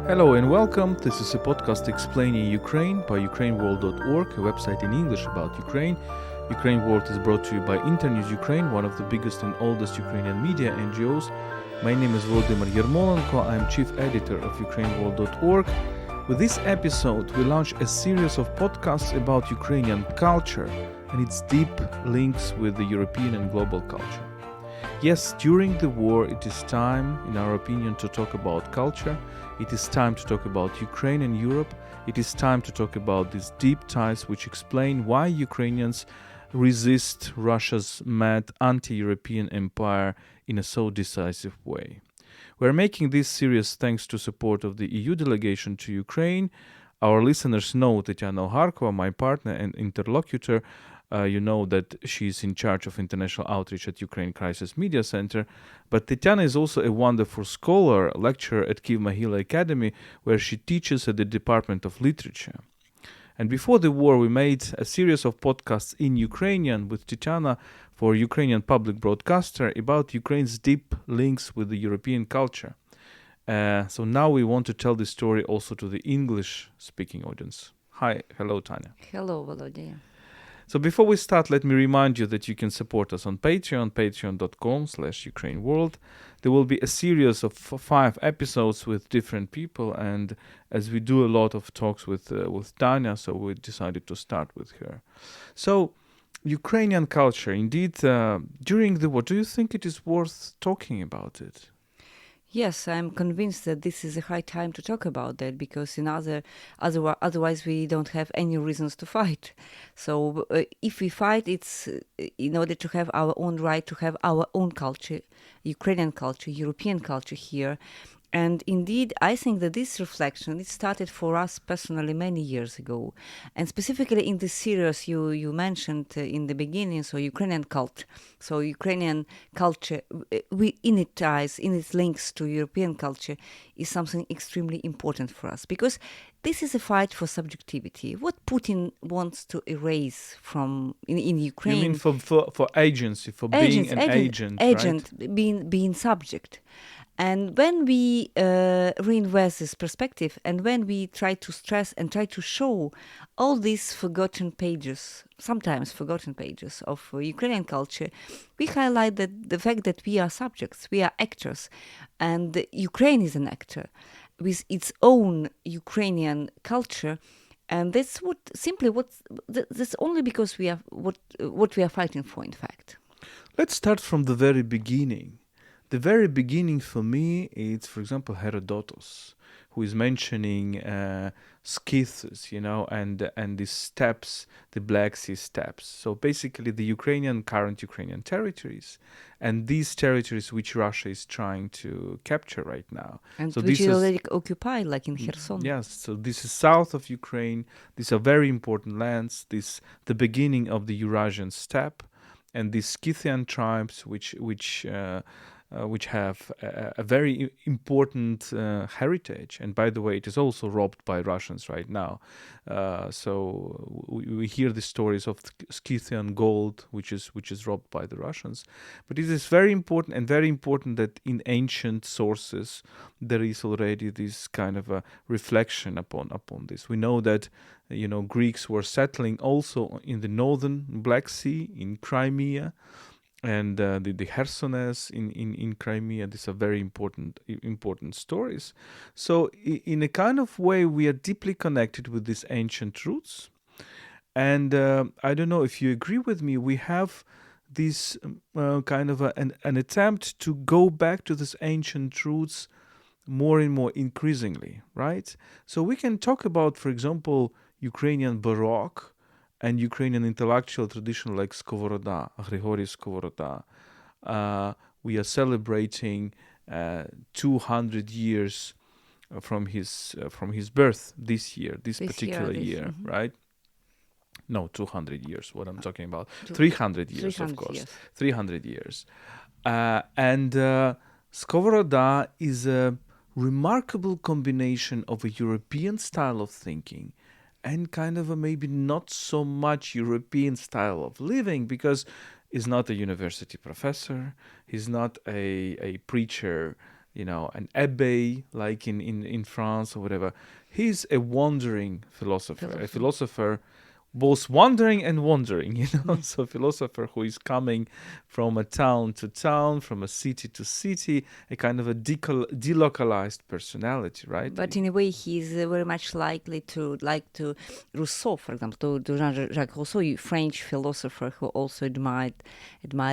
Hello and welcome. This is a podcast explaining Ukraine by UkraineWorld.org, a website in English about Ukraine. UkraineWorld is brought to you by Internews Ukraine, one of the biggest and oldest Ukrainian media NGOs. My name is Volodymyr Yermolenko. I am chief editor of UkraineWorld.org. With this episode, we launch a series of podcasts about Ukrainian culture and its deep links with the European and global culture. Yes, during the war, it is time, in our opinion, to talk about culture. It is time to talk about Ukraine and Europe. It is time to talk about these deep ties which explain why Ukrainians resist Russia's mad anti-European empire in a so decisive way. We're making this series thanks to support of the EU delegation to Ukraine. Our listeners know Tetyana Ogarkova, my partner and interlocutor. You know that she's in charge of international outreach at Ukraine Crisis Media Center. But Tetyana is also a wonderful scholar, lecturer at Kiev Mohyla Academy, where she teaches at the Department of Literature. And before the war, we made a series of podcasts in Ukrainian with Tetyana for Ukrainian public broadcaster about Ukraine's deep links with the European culture. So now we want to tell this story also to the English-speaking audience. Hello, Tanya. Hello, Volodya. So before we start, let me remind you that you can support us on Patreon, patreon.com/UkraineWorld. There will be a series of 5 episodes with different people, and as we do a lot of talks with Tanya, so we decided to start with her. So, Ukrainian culture, indeed, during the war, do you think it is worth talking about it? Yes, I'm convinced that this is a high time to talk about that because otherwise we don't have any reasons to fight. So if we fight, it's in order to have our own right, to have our own culture, Ukrainian culture, European culture here. And indeed, I think that this reflection, it started for us personally many years ago. And specifically in the series you mentioned in the beginning, so Ukrainian cult. So Ukrainian culture, in its links to European culture, is something extremely important for us. Because this is a fight for subjectivity. What Putin wants to erase in Ukraine... You mean for agency, for being an agent, right? being subject. And when we reinvest this perspective, and when we try to stress and try to show all these sometimes forgotten pages of Ukrainian culture, we highlight the fact that we are subjects, we are actors, and Ukraine is an actor with its own Ukrainian culture. And that's that's only because we are what we are fighting for, in fact. Let's start from the very beginning. The very beginning for me, it's, for example, Herodotus, who is mentioning Scythus, and the steppes, the Black Sea steppes. So basically the current Ukrainian territories, and these territories which Russia is trying to capture right now. And so which is already occupied, like in Kherson. Yes, so this is south of Ukraine. These are very important lands. The beginning of the Eurasian steppe, and these Scythian tribes which have a very important heritage. And by the way, it is also robbed by Russians right now. So we hear the stories of Scythian gold, which is robbed by the Russians. But it is very important that in ancient sources there is already this kind of a reflection upon this. We know that Greeks were settling also in the northern Black Sea, in Crimea, and the Chersonese in Crimea. These are very important stories. So in a kind of way, we are deeply connected with these ancient roots. And I don't know if you agree with me, we have this kind of an attempt to go back to these ancient roots more and more increasingly, right? So we can talk about, for example, Ukrainian Baroque and Ukrainian intellectual tradition like Skovoroda, Grigory Skovoroda. We are celebrating 200 years from his birth this particular year, mm-hmm. right? No, 200 years, what I'm talking about. 300 years, 300 of course. Years. 300 years. And Skovoroda is a remarkable combination of a European style of thinking and kind of a maybe not so much European style of living, because he's not a university professor, he's not a preacher an abbé like in France or whatever. He's a wandering philosopher, a philosopher both wandering and wandering, so a philosopher who is coming from a town to town, from a city to city, a kind of a delocalized personality, right? But in a way, he's very much like to Rousseau, for example, to Jean-Jacques Rousseau, a French philosopher who also admired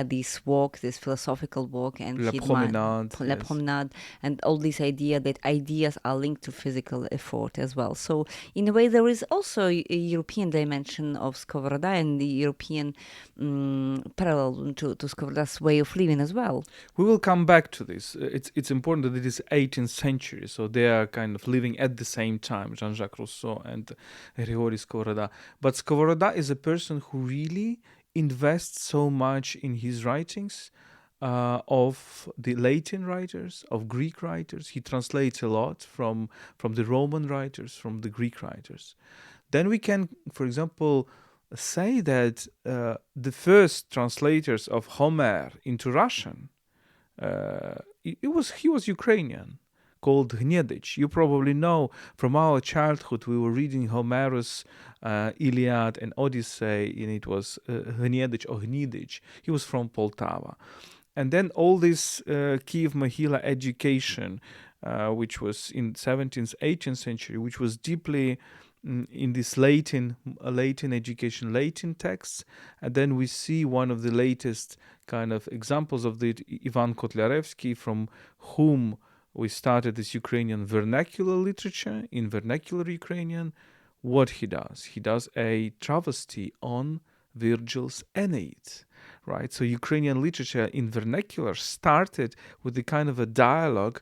this walk, this philosophical walk, and La Promenade, and all this idea that ideas are linked to physical effort as well. So in a way, there is also a European dimension of Skovoroda and the European parallel to Skovoroda's way of living as well. We will come back to this. It's important that it is 18th century, so they are kind of living at the same time, Jean-Jacques Rousseau and Grigory Skovoroda. But Skovoroda is a person who really invests so much in his writings of the Latin writers, of Greek writers. He translates a lot from the Roman writers, from the Greek writers. Then we can, for example, say that the first translators of Homer into Russian, he was Ukrainian, called Hnedych. You probably know from our childhood we were reading Homer's Iliad and Odyssey, and it was Hnedych or Hnidych. He was from Poltava. And then all this Kiev-Mohila education, which was in 17th, 18th century, which was deeply in this Latin education, Latin texts. And then we see one of the latest kind of examples of it, Ivan Kotlяревsky, from whom we started this Ukrainian vernacular literature, in vernacular Ukrainian. What he does a travesty on Virgil's Aeneid, right? So Ukrainian literature in vernacular started with a kind of a dialogue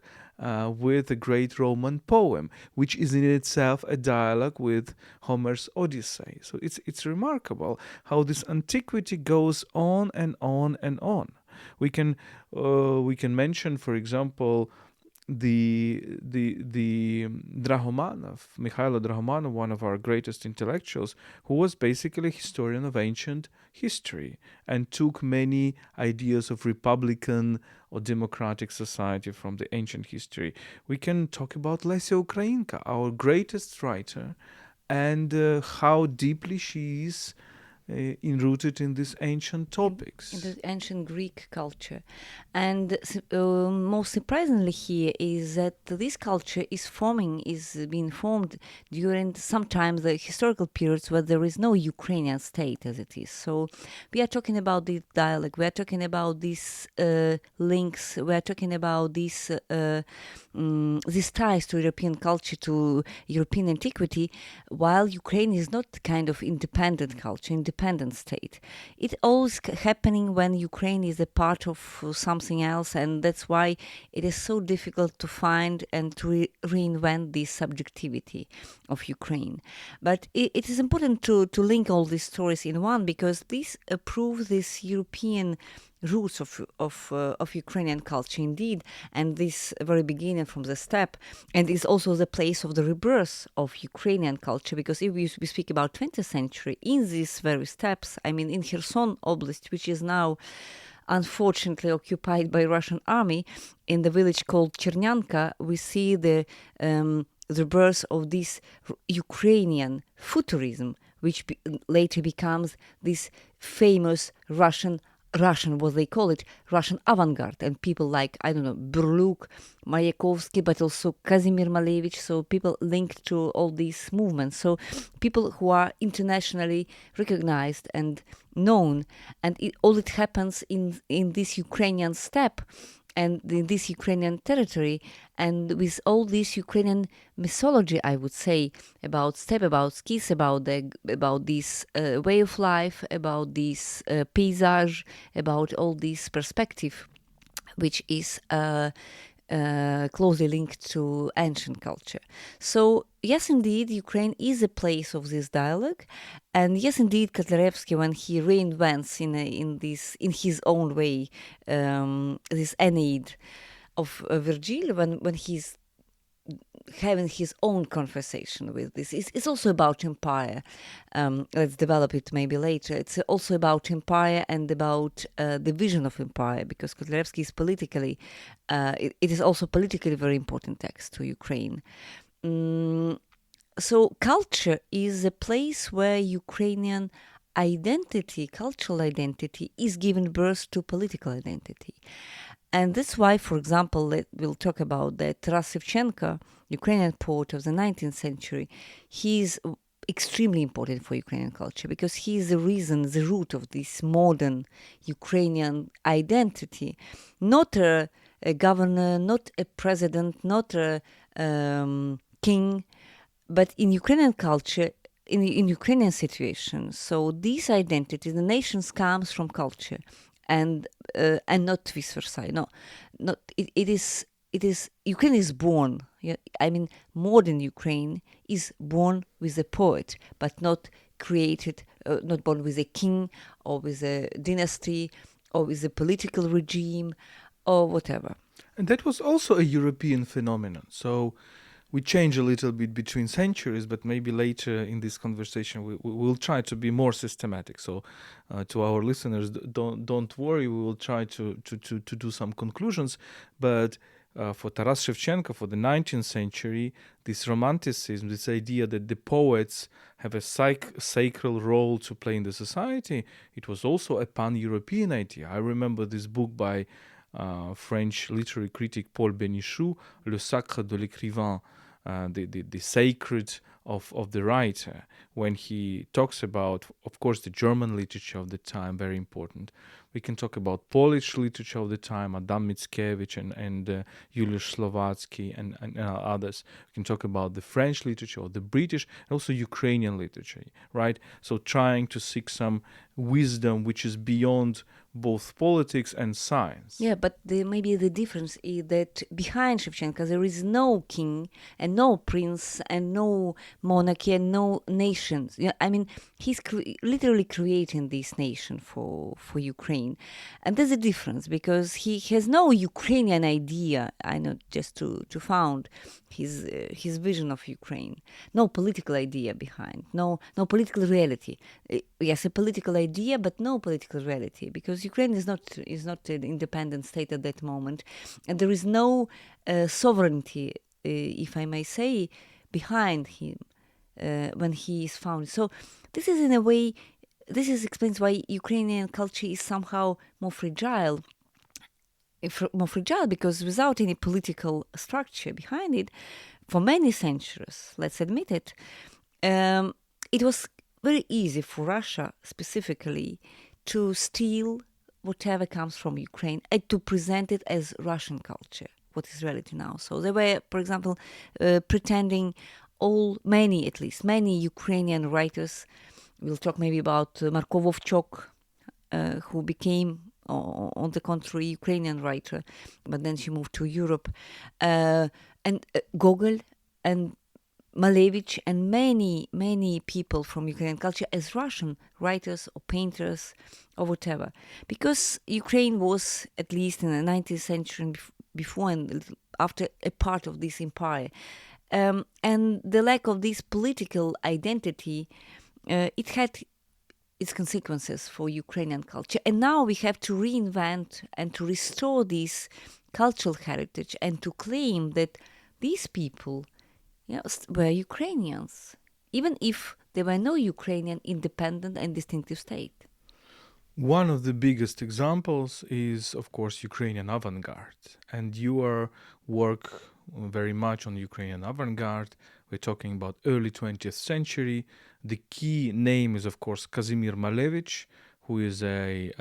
with a great Roman poem, which is in itself a dialogue with Homer's Odyssey. So it's remarkable how this antiquity goes on and on and on. We can mention, for example, the Drahomanov, Mikhailo Drahomanov, one of our greatest intellectuals, who was basically a historian of ancient history and took many ideas of republican or democratic society from the ancient history. We can talk about Lesya Ukrainka, our greatest writer, and how deeply she is enrooted in these ancient topics. In the ancient Greek culture. And most surprisingly here is that this culture is being formed during sometimes the historical periods where there is no Ukrainian state as it is. So we are talking about this dialogue, we are talking about these links, we are talking about these ties to European culture, to European antiquity, while Ukraine is not kind of independent culture, independent state. It always happening when Ukraine is a part of something else, and that's why it is so difficult to find and to reinvent this subjectivity of Ukraine. But it is important to link all these stories in one, because this proves this European roots of Ukrainian culture indeed, and this very beginning from the steppe, and is also the place of the rebirth of Ukrainian culture, because if we speak about 20th century, in these very steppes, I mean in Kherson Oblast, which is now unfortunately occupied by Russian army, in the village called Chernyanka, we see the birth of this Ukrainian futurism, which later becomes this famous Russian, what they call it, Russian avant-garde, and people like, I don't know, Burluk, Mayakovsky, but also Kazimir Malevich, so people linked to all these movements, so people who are internationally recognized and known, and all it happens in this Ukrainian steppe, and in this Ukrainian territory, and with all this Ukrainian mythology, I would say, about steppe, about skis, about this way of life, about this paysage, about all this perspective, which is closely linked to ancient culture. So yes, indeed, Ukraine is a place of this dialogue, and yes, indeed, Kotlяревsky, when he reinvents in his own way this Aeneid of Virgil, when he's having his own conversation with this. It's also about empire. Let's develop it maybe later. It's also about empire and about the vision of empire, because Kotlяревsky is politically, it is also politically very important text to Ukraine. So culture is a place where Ukrainian identity, cultural identity, is given birth to political identity. And that's why, for example, we'll talk about that Taras Shevchenko, Ukrainian poet of the 19th century, he's extremely important for Ukrainian culture because he is the reason, the root of this modern Ukrainian identity. Not a governor, not a president, not a king, but in Ukrainian culture, in Ukrainian situation. So this identity, the nations comes from culture, and not vice versa. No, not it is. Ukraine is born. Yeah, I mean, modern Ukraine is born with a poet, but not created, not born with a king or with a dynasty or with a political regime or whatever. And that was also a European phenomenon. So we change a little bit between centuries, but maybe later in this conversation we will try to be more systematic. So to our listeners, don't worry, we will try to do some conclusions. But for Taras Shevchenko, for the 19th century, this romanticism, this idea that the poets have a sacred role to play in the society, it was also a pan-European idea. I remember this book by French literary critic Paul Bénichou, Le Sacre de l'écrivain, the sacred of the writer, when he talks about, of course, the German literature of the time, very important. We can talk about Polish literature of the time, Adam Mickiewicz and Juliusz Slowacki and others. We can talk about the French literature, or the British, and also Ukrainian literature, right? So trying to seek some wisdom which is beyond both politics and science. Yeah, but maybe the difference is that behind Shevchenko there is no king and no prince and no monarchy and no nations. Yeah, I mean, he's literally creating this nation for Ukraine, and there's a difference because he has no Ukrainian idea. I know, just to found his vision of Ukraine, no political idea behind, no political reality. Yes, a political idea, but no political reality, because Ukraine is not an independent state at that moment, and there is no sovereignty, if I may say, behind him when he is found. So this is, in a way, explains why Ukrainian culture is somehow more fragile. Because without any political structure behind it, for many centuries, let's admit it, it was very easy for Russia specifically to steal whatever comes from Ukraine and to present it as Russian culture, what is reality now. So they were, for example, pretending many Ukrainian writers, we'll talk maybe about Marko Vovchok, who became, on the contrary, Ukrainian writer, but then she moved to Europe, and Gogol and Malevich and many people from Ukrainian culture as Russian writers or painters or whatever. Because Ukraine was, at least in the 19th century before and after, a part of this empire. And the lack of this political identity, it had its consequences for Ukrainian culture. And now we have to reinvent and to restore this cultural heritage and to claim that these people were Ukrainians, even if there were no Ukrainian independent and distinctive state. One of the biggest examples is, of course, Ukrainian avant-garde. And your work very much on Ukrainian avant-garde. We're talking about early 20th century. The key name is, of course, Kazimir Malevich, who is a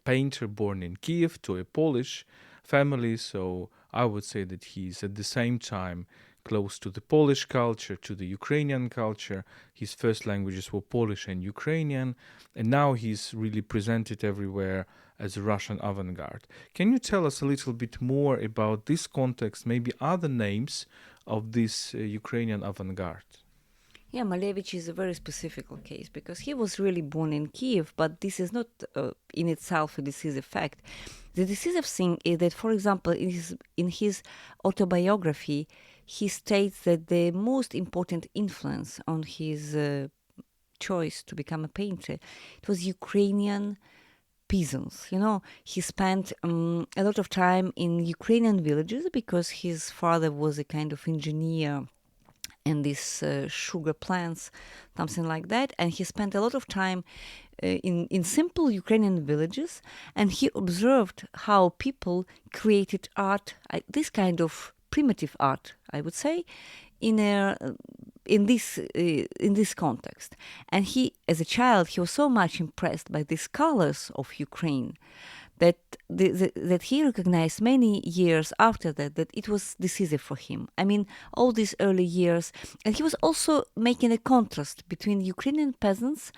painter born in Kiev to a Polish family. So I would say that he's at the same time close to the Polish culture, to the Ukrainian culture. His first languages were Polish and Ukrainian, and now he's really presented everywhere as a Russian avant-garde. Can you tell us a little bit more about this context, maybe other names of this Ukrainian avant-garde? Yeah, Malevich is a very specific case because he was really born in Kiev, but this is not in itself a decisive fact. The decisive thing is that, for example, in his autobiography, he states that the most important influence on his choice to become a painter, it was Ukrainian peasants. He spent a lot of time in Ukrainian villages because his father was a kind of engineer in these sugar plants, something like that. And he spent a lot of time in simple Ukrainian villages, and he observed how people created art, this kind of primitive art, I would say, in this context. And he, as a child, he was so much impressed by these colors of Ukraine that that he recognized many years after that it was decisive for him. I mean, all these early years, and he was also making a contrast between Ukrainian peasants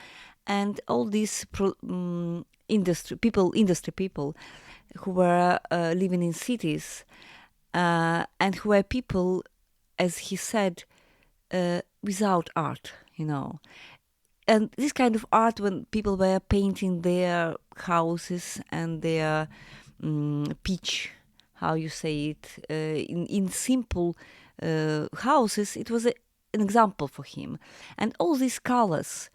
and all these industry people who were living in cities and who were people, as he said, without art. And this kind of art, when people were painting their houses and their pitch, how you say it, in simple houses, it was an example for him. And all these colors,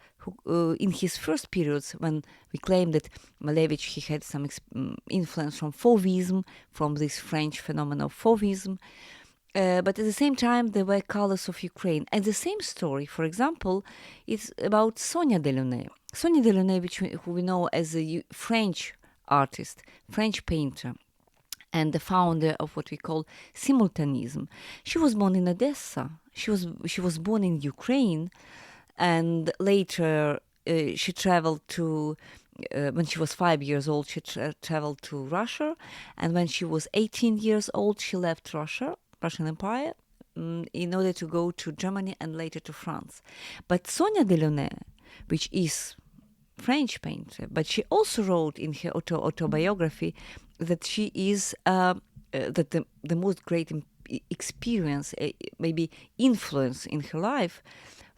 in his first periods, when we claim that Malevich, he had some influence from Fauvism, from this French phenomenon of Fauvism, but at the same time, there were colors of Ukraine. And the same story, for example, is about Sonia Delaunay. Sonia Delaunay, who we know as a French artist, French painter, and the founder of what we call simultanism. She was born in Odessa. She was born in Ukraine, and later she traveled to. When she was 5 years old, she traveled to Russia, and when she was 18 years old, she left Russian Empire, in order to go to Germany and later to France. But Sonia Delaunay, which is French painter, but she also wrote in her autobiography that she is that the most great experience, maybe influence in her life,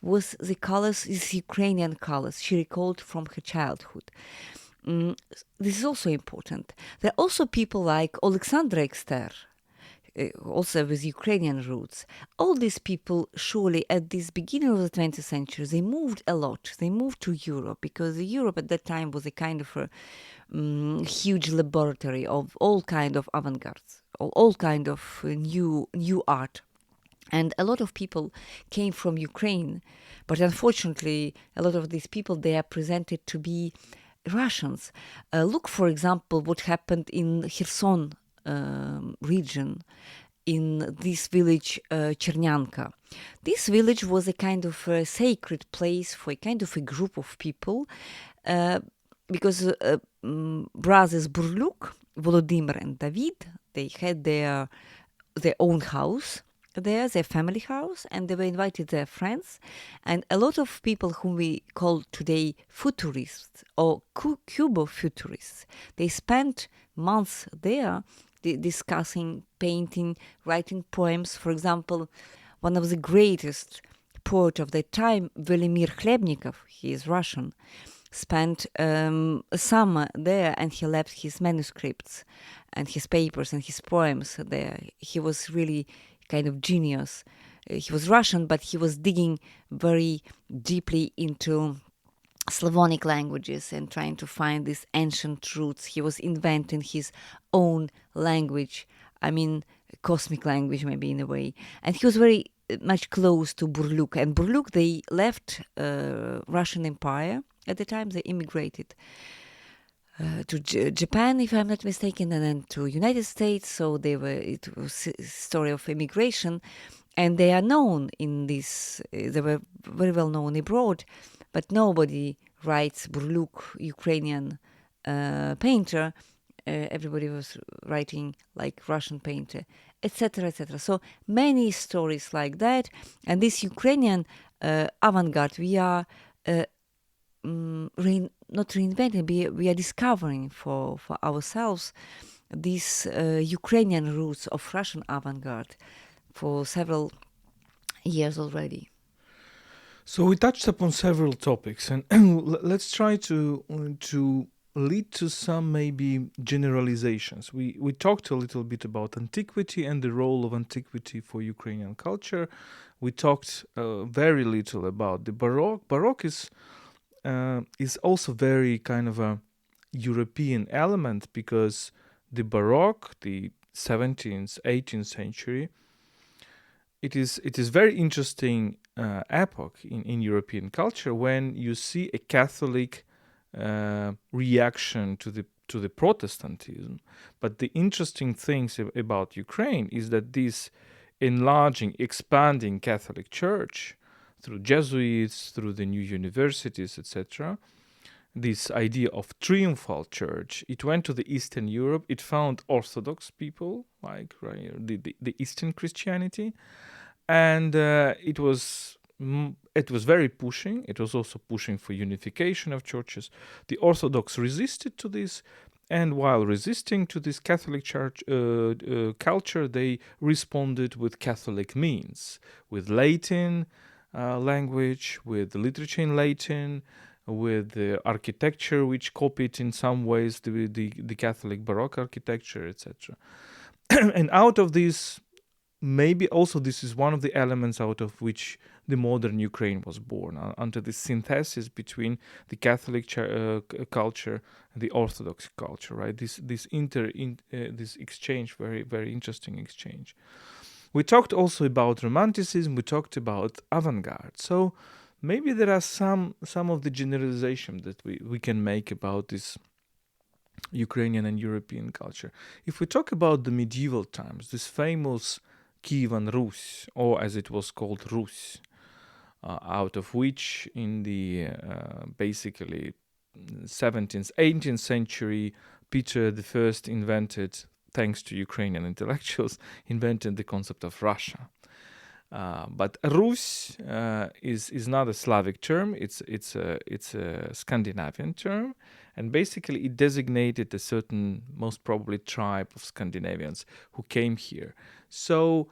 was the colors, these Ukrainian colors she recalled from her childhood. This is also important. There are also people like Alexandra Ekster, also with Ukrainian roots. All these people, surely at this beginning of the 20th century, they moved a lot. They moved to Europe because Europe at that time was a kind of a huge laboratory of all kind of avant-gardes, all kind of new art. And a lot of people came from Ukraine, but unfortunately, a lot of these people, they are presented to be Russians. Look, for example, what happened in Kherson region, in this village Chernyanka. This village was a kind of a sacred place for a kind of a group of people, because brothers Burluk, Volodymyr and David, they had their own house there, their family house, and they were invited their friends, and a lot of people whom we call today futurists or cubo-futurists, they spent months there discussing, painting, writing poems. For example, one of the greatest poet of that time, Volodymyr Khlebnikov, he is Russian, spent a summer there, and he left his manuscripts and his papers and his poems there. He was really kind of genius. He was Russian, but he was digging very deeply into Slavonic languages and trying to find these ancient roots. He was inventing his own language, I mean, cosmic language maybe in a way. And he was very much close to Burluk. And Burluk, they left Russian Empire at the time. They immigrated to Japan, if I'm not mistaken, and then to United States. So it was a story of immigration. And they are known in this, they were very well known abroad, but nobody writes Burluk, Ukrainian painter. Everybody was writing like Russian painter, etc., etc. So many stories like that. And this Ukrainian avant-garde, we are not reinventing, we are discovering for ourselves these Ukrainian roots of Russian avant-garde for several years already. So we touched upon several topics, and let's try to lead to some maybe generalizations. We talked a little bit about antiquity and the role of antiquity for Ukrainian culture. We talked very little about the Baroque. Baroque is also very kind of a European element because the Baroque, the 17th, 18th century, it is very interesting epoch in European culture when you see a Catholic reaction to the Protestantism. But the interesting things about Ukraine is that this enlarging, expanding Catholic Church through Jesuits, through the new universities, etc., this idea of triumphal church, it went to the Eastern Europe. It found Orthodox people, like the Eastern Christianity, and it was very pushing. It was also pushing for unification of churches. The Orthodox resisted to this, and while resisting to this Catholic Church culture, they responded with Catholic means, with Latin language, with literature in Latin, with the architecture which copied in some ways the Catholic Baroque architecture, etc. And out of this, maybe also this is one of the elements out of which the modern Ukraine was born, under the synthesis between the Catholic culture and the Orthodox culture, right? This exchange, very very interesting exchange. We talked also about Romanticism. We talked about avant-garde. So maybe there are some of the generalization that we can make about this Ukrainian and European culture. If we talk about the medieval times, this famous Kievan Rus, or as it was called Rus, out of which in the basically 17th, 18th century, Peter I invented, thanks to Ukrainian intellectuals, invented the concept of Russia. But Rus is not a Slavic term; it's a Scandinavian term, and basically it designated a certain, most probably, tribe of Scandinavians who came here. So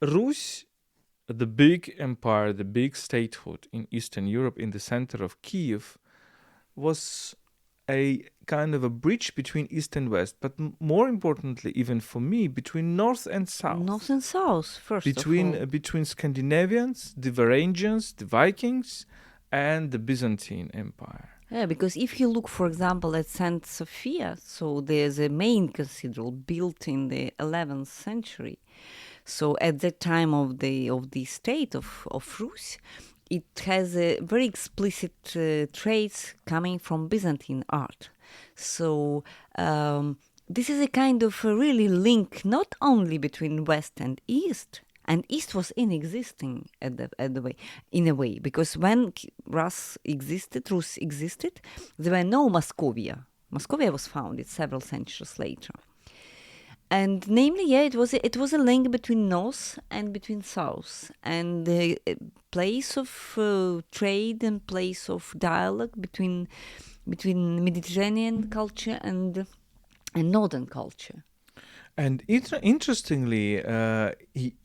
Rus, the big empire, the big statehood in Eastern Europe, in the center of Kiev, was a kind of a bridge between East and West, but more importantly, even for me, between North and South. North and South, first of all. Between Scandinavians, the Varangians, the Vikings, and the Byzantine Empire. Yeah, because if you look, for example, at Saint Sophia, so there's a main cathedral built in the 11th century. So at that time of the state of Rus, it has a very explicit traits coming from Byzantine art. So this is a kind of a really link not only between West and East was inexisting in a way, because when Rus existed, there were no Moscovia. Moscovia was founded several centuries later. And namely, yeah, it was a link between North and between South, and a place of trade and place of dialogue between Mediterranean culture and Northern culture. And interestingly,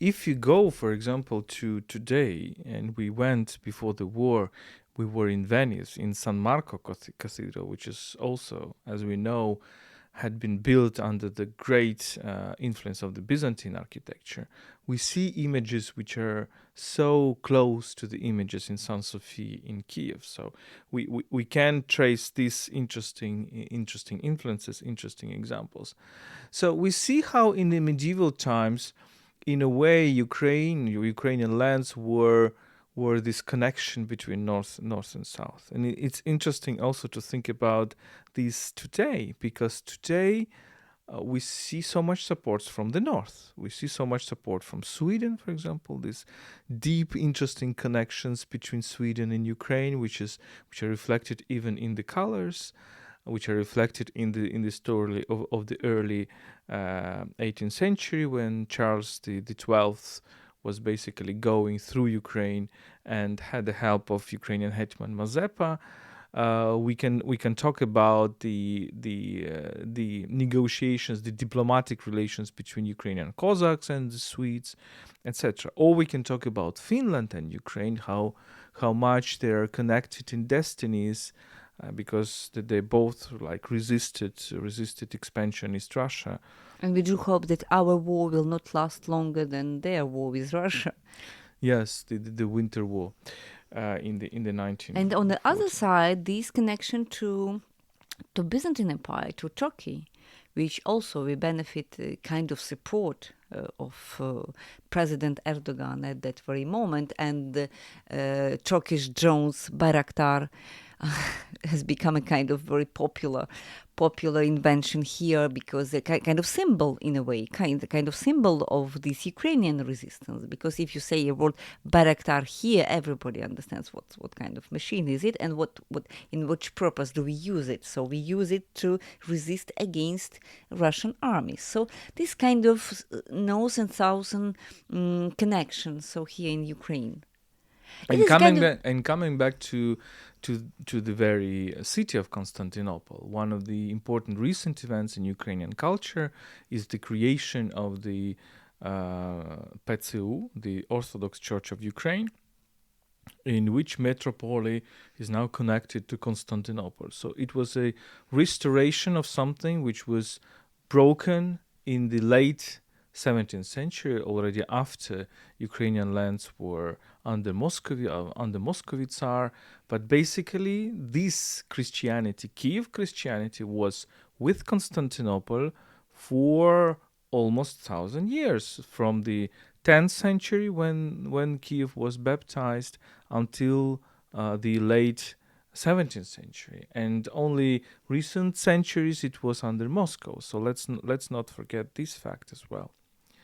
if you go, for example, to today, and we went before the war, we were in Venice, in San Marco Cathedral, which is also, as we know, had been built under the great influence of the Byzantine architecture. We see images which are so close to the images in Saint Sophie in Kiev. So we can trace these interesting influences, interesting examples. So we see how in the medieval times, in a way, Ukrainian lands were this connection between north and south. And it's interesting also to think about this today, because today we see so much support from the north. We see so much support from Sweden, for example, these deep, interesting connections between Sweden and Ukraine, which are reflected even in the colors, which are reflected in the story of the early 18th century, when Charles the 12th was basically going through Ukraine and had the help of Ukrainian hetman Mazepa. We can talk about the negotiations, the diplomatic relations between Ukrainian Cossacks and the Swedes, etc. Or we can talk about Finland and Ukraine, how much they are connected in destinies, because they both like resisted expansionist Russia. And we do hope that our war will not last longer than their war with Russia. Yes, the Winter War in the 1940s. And on the other side, this connection to Byzantine Empire, to Turkey, which also we benefit kind of support of President Erdogan at that very moment, and Turkish drones Bayraktar has become a kind of very popular invention here, because a kind of symbol, in a way, kind of symbol of this Ukrainian resistance. Because if you say a word Bayraktar here, everybody understands what kind of machine is it, and what in which purpose do we use it. So we use it to resist against Russian armies. So this kind of north and southern connection. So here in Ukraine. And coming back to the very city of Constantinople, one of the important recent events in Ukrainian culture is the creation of the PCU, the Orthodox Church of Ukraine, in which metropoly is now connected to Constantinople. So it was a restoration of something which was broken in the late 17th century, already after Ukrainian lands were under Muscovy Tsar. But basically, this Christianity, Kiev Christianity, was with Constantinople for almost 1,000 years, from the 10th century when Kiev was baptized until the late 17th century, and only recent centuries it was under Moscow. So let's not forget this fact as well.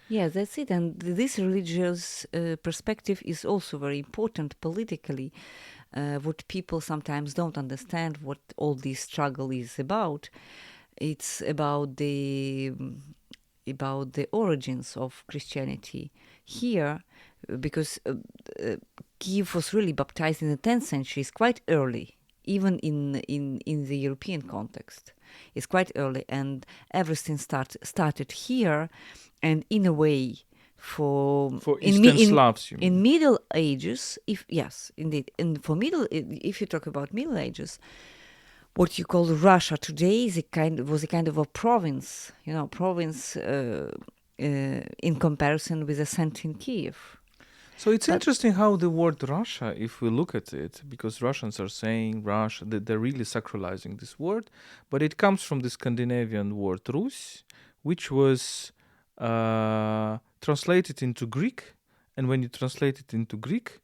Yeah, that's it. And this religious perspective is also very important politically. What people sometimes don't understand, what all this struggle is about. It's about the origins of Christianity here, because Kiev was really baptized in the 10th century. It's quite early, even in the European context. It's quite early, and everything started here. And in a way, for Eastern Slavs, you mean? In Middle Ages, if you talk about Middle Ages, what you call Russia today was a kind of a province, in comparison with the center in Kiev. So it's interesting how the word Russia, if we look at it, because Russians are saying Russia, they're really sacralizing this word, but it comes from the Scandinavian word Rus, which was translated into Greek, and when you translate it into Greek,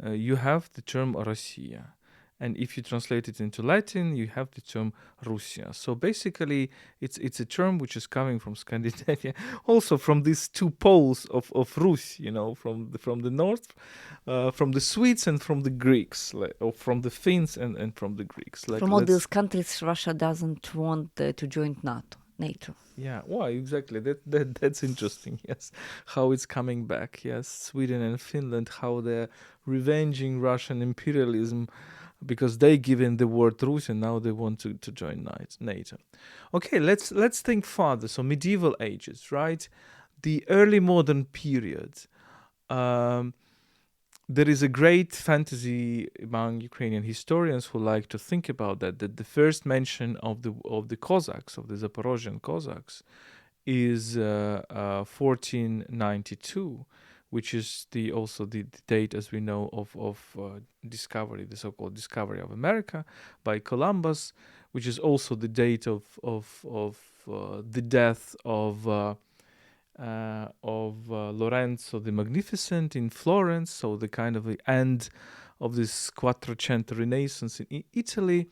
you have the term Россия. And if you translate it into Latin, you have the term Russia. So basically, it's a term which is coming from Scandinavia, also from these two poles of Rus, from the north, from the Swedes and from the Greeks, or from the Finns and from the Greeks. From all these countries, Russia doesn't want to join NATO. Yeah, well, exactly. That's interesting. Yes, how it's coming back. Yes, Sweden and Finland, how they're revenging Russian imperialism, because they given the word Rus and now they want to join NATO. Okay, let's think further. So medieval ages, right? The early modern period. There is a great fantasy among Ukrainian historians who like to think about that the first mention of the Cossacks, of the Zaporozhian Cossacks, is 1492, which is also the date, as we know, of discovery, the so-called discovery of America by Columbus, which is also the date of the death of Lorenzo the Magnificent in Florence, so the kind of the end of this Quattrocento Renaissance in Italy.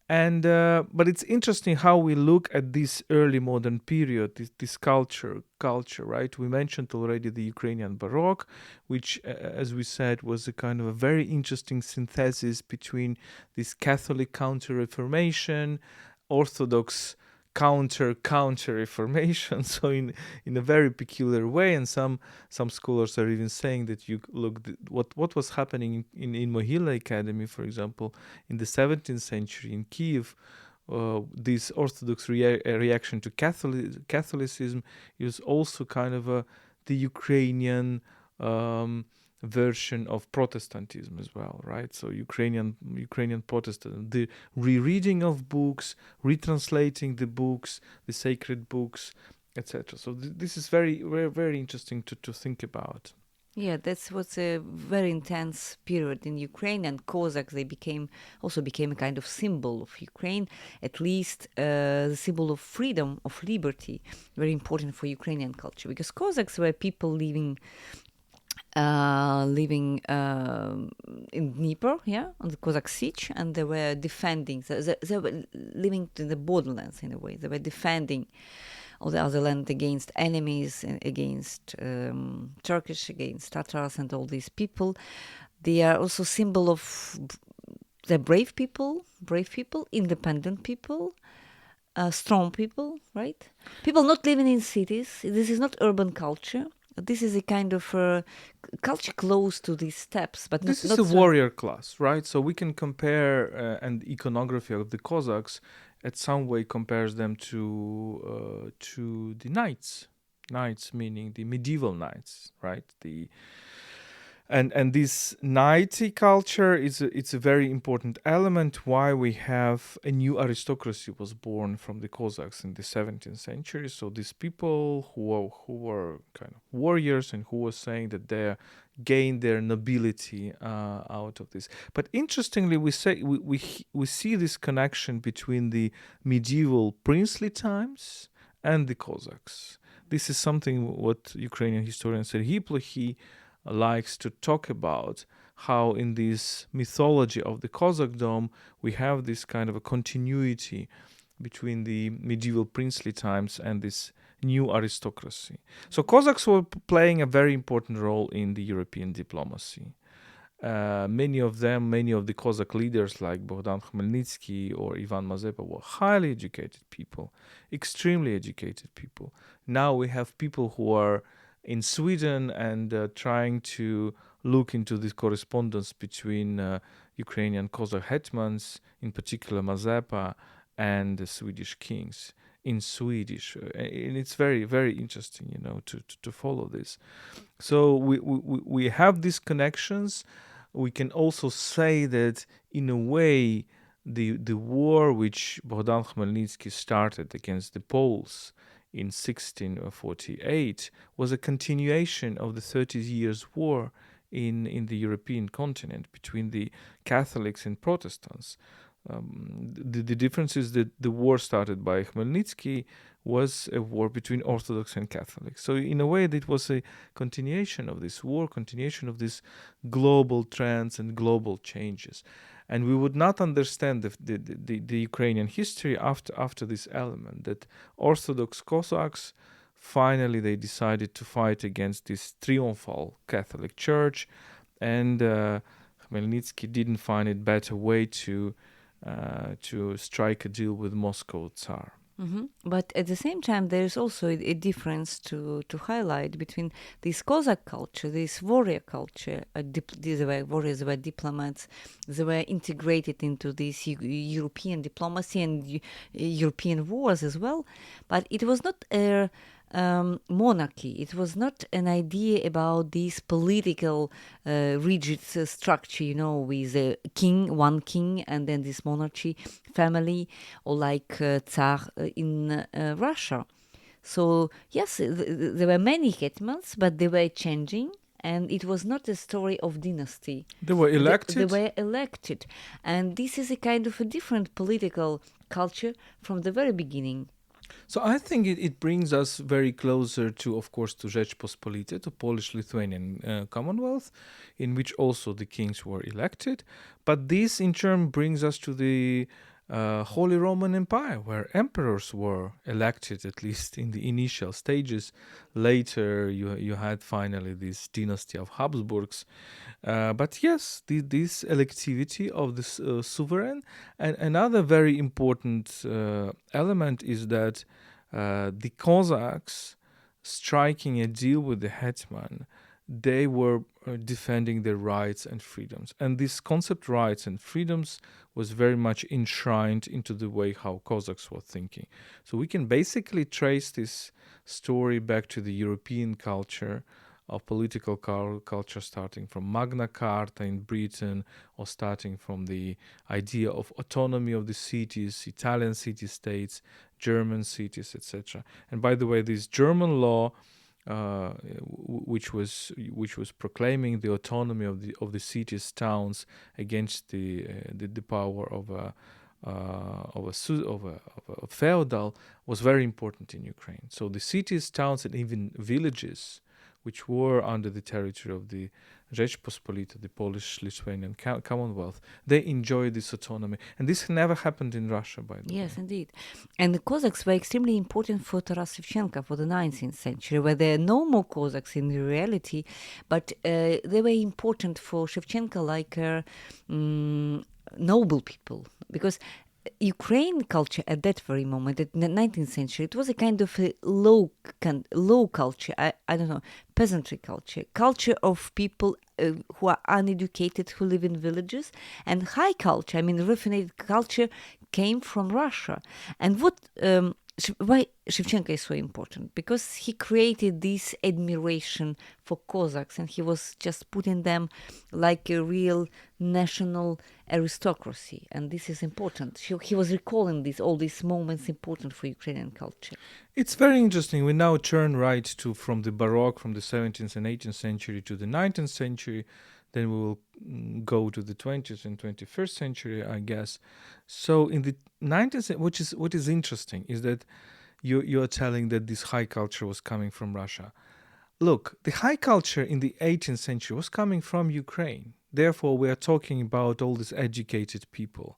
And but it's interesting how we look at this early modern period, this culture, right? We mentioned already the Ukrainian Baroque, which, as we said, was a kind of a very interesting synthesis between this Catholic counter-Reformation, Orthodox counter-Reformation, so in a very peculiar way. And some scholars are even saying that you look what was happening in Mohyla Academy, for example, in the 17th century in Kiev. This Orthodox reaction to Catholicism is also kind of the Ukrainian version of Protestantism as well, right? So Ukrainian Protestant, the rereading of books, retranslating the books, the sacred books, etc. So this is very, very, very interesting to think about. Yeah, that was a very intense period in Ukraine, and Cossacks they became a kind of symbol of Ukraine, at least the symbol of freedom, of liberty, very important for Ukrainian culture, because Cossacks were people living in Dnieper, on the Cossack siege, and they were defending. They were living in the borderlands in a way. They were defending all the other land against enemies, against Turkish, against Tatars, and all these people. They are also symbol of the brave people, independent people, strong people, right? People not living in cities. This is not urban culture. This is a kind of culture close to these steppes, but this not is a warrior class, right? So we can compare, and iconography of the Cossacks at some way compares them to the knights. Knights meaning the medieval knights, right? And this knighty culture it's a very important element why we have a new aristocracy was born from the Cossacks in the 17th century. So these people who were kind of warriors and who were saying that they gained their nobility out of this. But interestingly, we see this connection between the medieval princely times and the Cossacks. This is something what Ukrainian historian Serhiy he likes to talk about, how in this mythology of the Cossackdom we have this kind of a continuity between the medieval princely times and this new aristocracy. So Cossacks were playing a very important role in the European diplomacy. Many of the Cossack leaders like Bogdan Khmelnytsky or Ivan Mazepa were highly educated people, extremely educated people. Now we have people who are in Sweden and trying to look into this correspondence between Ukrainian Cossack hetmans, in particular Mazepa, and the Swedish kings in Swedish. And it's very, very interesting, to follow this. So we have these connections. We can also say that in a way, the war which Bogdan Khmelnytsky started against the Poles in 1648 was a continuation of the 30 Years' War in the European continent between the Catholics and Protestants. The difference is that the war started by Khmelnytsky was a war between Orthodox and Catholics. So in a way, it was a continuation of this war, continuation of these global trends and global changes. And we would not understand the Ukrainian history after this element, that Orthodox Cossacks, finally they decided to fight against this triumphal Catholic Church, and Khmelnytsky didn't find it better way to strike a deal with Moscow Tsar. Mm-hmm. But at the same time, there is also a difference to highlight between this Cossack culture, this warrior culture. These were warriors, they were diplomats, they were integrated into this European diplomacy and European wars as well. But it was not a monarchy. It was not an idea about this political rigid structure, with a king, one king, and then this monarchy family, or like Tsar in Russia. So yes, there were many hetmans, but they were changing. And it was not a story of dynasty. They were elected? They were elected. And this is a kind of a different political culture from the very beginning. So I think it brings us very closer to, of course, to Rzeczpospolite, to Polish-Lithuanian Commonwealth, in which also the kings were elected. But this, in turn, brings us to the Holy Roman Empire, where emperors were elected, at least in the initial stages. Later, you had finally this dynasty of Habsburgs. But yes, this electivity of the sovereign. And another very important element is that the Cossacks, striking a deal with the hetman, they were defending their rights and freedoms. And this concept, rights and freedoms, was very much enshrined into the way how Cossacks were thinking. So we can basically trace this story back to the European culture of political culture, starting from Magna Carta in Britain, or starting from the idea of autonomy of the cities, Italian city-states, German cities, etc. And by the way, this German law, which was proclaiming the autonomy of the cities, towns against the power of a feudal, was very important in Ukraine. So the cities, towns, and even villages, which were under the territory of the Rzeczpospolita, the Polish-Lithuanian Commonwealth, they enjoyed this autonomy. And this never happened in Russia, by the way. Yes, indeed. And the Cossacks were extremely important for Taras Shevchenko for the 19th century, where there are no more Cossacks in reality, but they were important for Shevchenko like noble people, because Ukraine culture at that very moment, in the 19th century, it was a kind of a low culture, I don't know, peasantry culture of people who are uneducated, who live in villages, and high culture, I mean refined culture, came from Russia. And why Shevchenko is so important? Because he created this admiration for Cossacks, and he was just putting them like a real national aristocracy, and this is important. He was recalling all these moments important for Ukrainian culture. It's very interesting. We now turn from the Baroque, from the 17th and 18th century to the 19th century. Then we will go to the 20th and 21st century, I guess. So in the 19th century, what is interesting is that you are telling that this high culture was coming from Russia. Look, the high culture in the 18th century was coming from Ukraine. Therefore, we are talking about all these educated people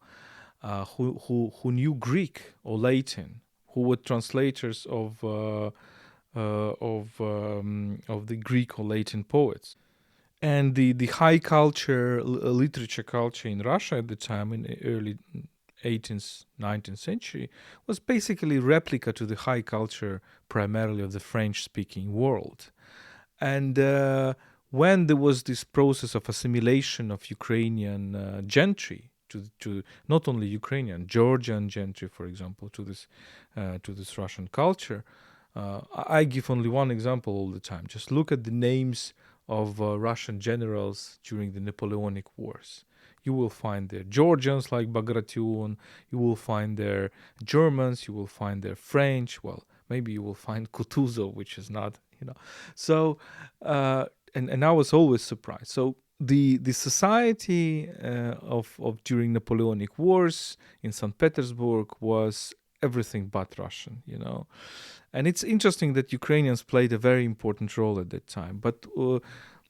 who knew Greek or Latin, who were translators of the Greek or Latin poets. And the high culture, literature culture in Russia at the time, in the early 18th, 19th century, was basically a replica to the high culture primarily of the French-speaking world. And when there was this process of assimilation of Ukrainian gentry to not only Ukrainian, Georgian gentry, for example, to this Russian culture, I give only one example all the time. Just look at the names of Russian generals during the Napoleonic Wars. You will find there Georgians like Bagration, you will find there Germans, you will find there French, well, maybe you will find Kutuzov, which is not, So, and I was always surprised. So the society of during Napoleonic Wars in St. Petersburg was everything but Russian, And it's interesting that Ukrainians played a very important role at that time, but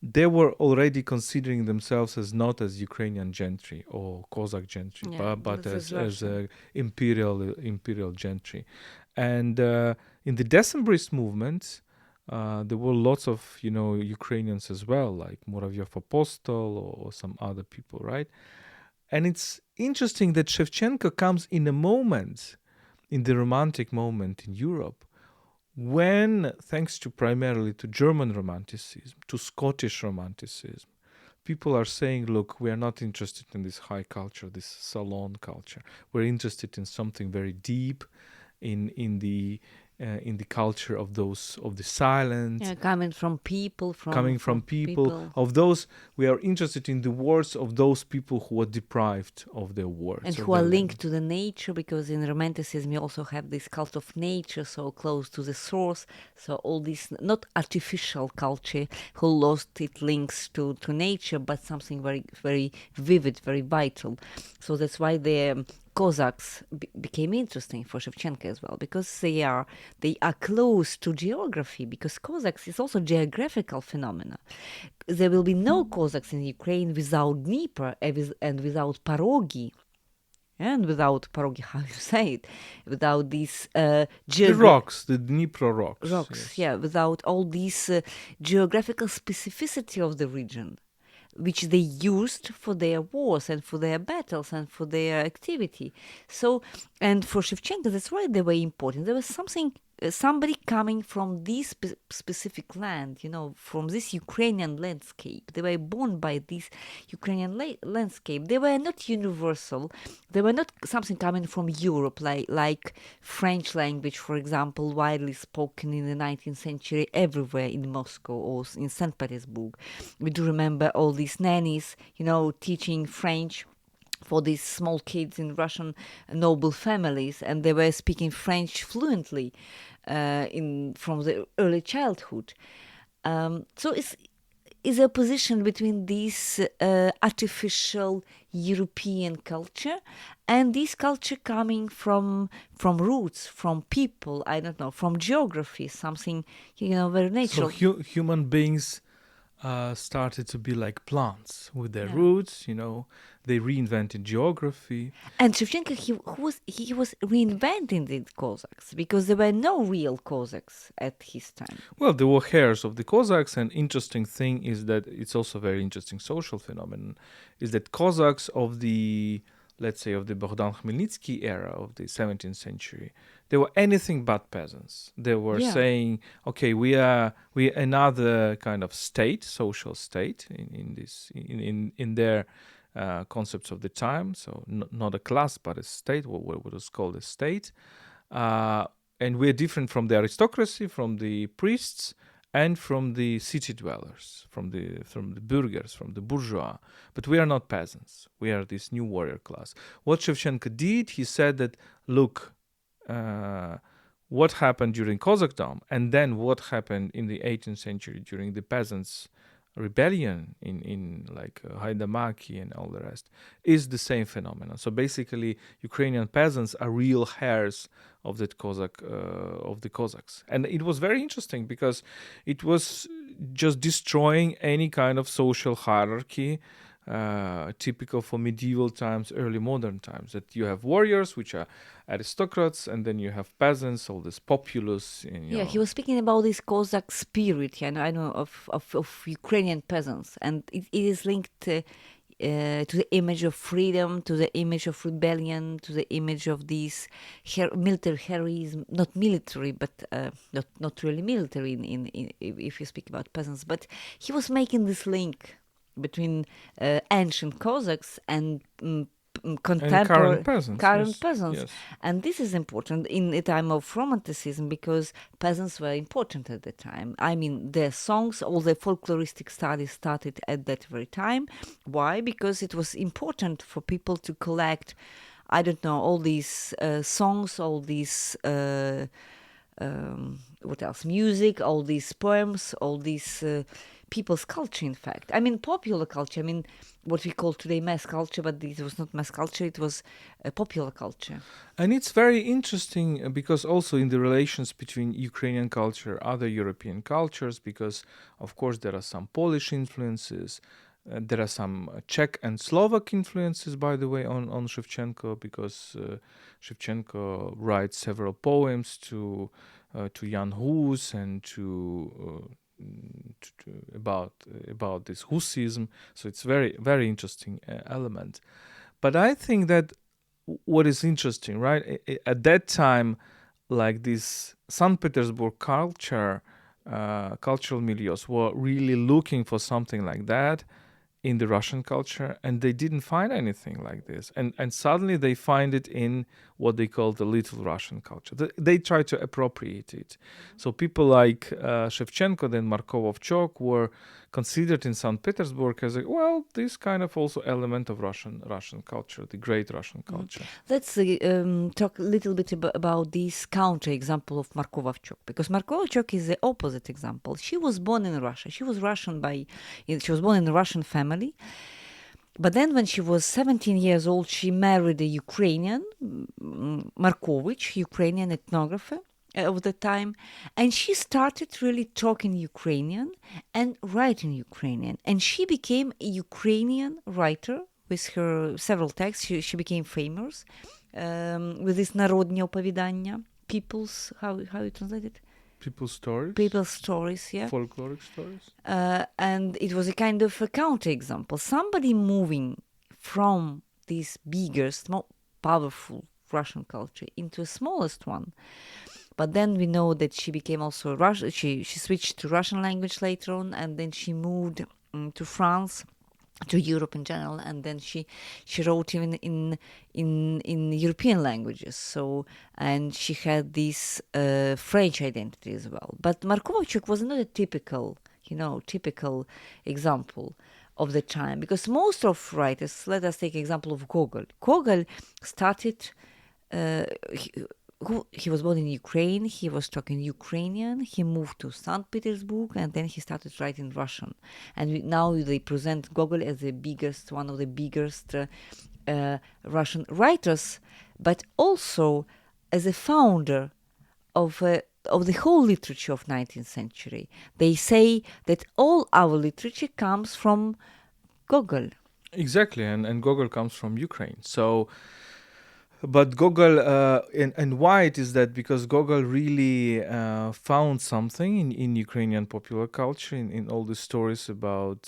they were already considering themselves not as Ukrainian gentry or Cossack gentry, but as imperial gentry. And in the Decembrist movement, there were lots of Ukrainians as well, like Muravyev-Apostol or some other people, right? And it's interesting that Shevchenko comes in a moment, in the Romantic moment in Europe, when, thanks to primarily to German Romanticism, to Scottish Romanticism, people are saying, look, we are not interested in this high culture, this salon culture. We're interested in something very deep, in the culture of the silent, coming from people, of those. We are interested in the words of those people who are deprived of their words and who are linked to the nature, because in Romanticism you also have this cult of nature, so close to the source. So all this not artificial culture who lost its links to nature, but something very, very vivid, very vital. So that's why the Cossacks became interesting for Shevchenko as well, because they are close to geography, because Cossacks is also geographical phenomena. There will be no Cossacks in Ukraine without Dnieper and without Parogi. And without Parogi, how you say it, without these the rocks, the Dnipro rocks. Yes. Yeah, without all this geographical specificity of the region, which they used for their wars and for their battles and for their activity. So, and for Shevchenko, that's why they were important. There was something somebody coming from this specific land, from this Ukrainian landscape. They were born by this Ukrainian landscape. They were not universal. They were not something coming from Europe, like French language, for example, widely spoken in the 19th century everywhere in Moscow or in St. Petersburg. We do remember all these nannies, teaching French for these small kids in Russian noble families, and they were speaking French fluently from the early childhood. So it's a position between this artificial European culture and this culture coming from roots, from people, I don't know, from geography, something very natural. So human beings started to be like plants with their roots, they reinvented geography. And Shevchenko, he was reinventing the Cossacks because there were no real Cossacks at his time. Well, there were heirs of the Cossacks, and interesting thing is that it's also a very interesting social phenomenon, is that Cossacks of the, let's say, of the Bogdan Khmelnytsky era of the 17th century, they were anything but peasants. They were saying, okay, we are another kind of state, social state in their concepts of the time. So not a class, but a state, what was called a state. And we're different from the aristocracy, from the priests, and from the city dwellers, from the burghers, from the bourgeois. But we are not peasants. We are this new warrior class. What Shevchenko did, he said that, look, what happened during Cossackdom, and then what happened in the 18th century during the peasants' rebellion in like Haidamaki and all the rest, is the same phenomenon. So basically, Ukrainian peasants are real heirs of that of the Cossacks. And it was very interesting because it was just destroying any kind of social hierarchy typical for medieval times, early modern times, that you have warriors, which are aristocrats, and then you have peasants, all this populace. He was speaking about this Cossack spirit, I know, of Ukrainian peasants, and it is linked to the image of freedom, to the image of rebellion, to the image of this military heroism, not military, but not really military if you speak about peasants. But he was making this link between ancient Cossacks and contemporary current peasants. Yes. And this is important in a time of Romanticism because peasants were important at the time. I mean, their songs, all the folkloristic studies started at that very time. Why? Because it was important for people to collect, I don't know, all these songs, all these what else? Music, all these poems, all these people's culture, in fact. I mean, popular culture. I mean, what we call today mass culture, but it was not mass culture, it was popular culture. And it's very interesting because also in the relations between Ukrainian culture, other European cultures, because of course there are some Polish influences, there are some Czech and Slovak influences, by the way, on Shevchenko, because Shevchenko writes several poems to Jan Hus and about this Hussism. So it's very, very interesting element. But I think that what is interesting, right, at that time, like this St. Petersburg cultural milieus were really looking for something like that in the Russian culture, and they didn't find anything like this. And suddenly they find it in what they call the Little Russian culture. They try to appropriate it. So people like Shevchenko, then Markovov-Chok, were considered in St. Petersburg as this kind of also element of Russian culture, the great Russian culture. Let's talk a little bit about this counter example of Markovov-Chok, because Markovov-Chok is the opposite example. She was born in Russia. She was born in a Russian family. But then when she was 17 years old, she married a Ukrainian, Markovich, Ukrainian ethnographer of the time. And she started really talking Ukrainian and writing Ukrainian. And she became a Ukrainian writer with her several texts. She became famous with this народні оповідання, people's, how you translate it? People's stories? People's stories, yeah. Folkloric stories? And it was a kind of a counterexample. Somebody moving from this bigger, more powerful Russian culture into a smallest one. But then we know that she became also Russian. She switched to Russian language later on, and then she moved to France, to Europe in general, and then she wrote even in European languages. So, and she had this French identity as well. But Markovchuk was not a typical example of the time, because most of writers, let us take example of Gogol. Gogol started. He was born in Ukraine. He was talking Ukrainian. He moved to St. Petersburg, and then he started writing Russian. And now they present Gogol as one of the biggest Russian writers, but also as a founder of the whole literature of 19th century. They say that all our literature comes from Gogol. Exactly, and Gogol comes from Ukraine. So, but Gogol, and why it is that? Because Gogol really found something in Ukrainian popular culture, in all the stories about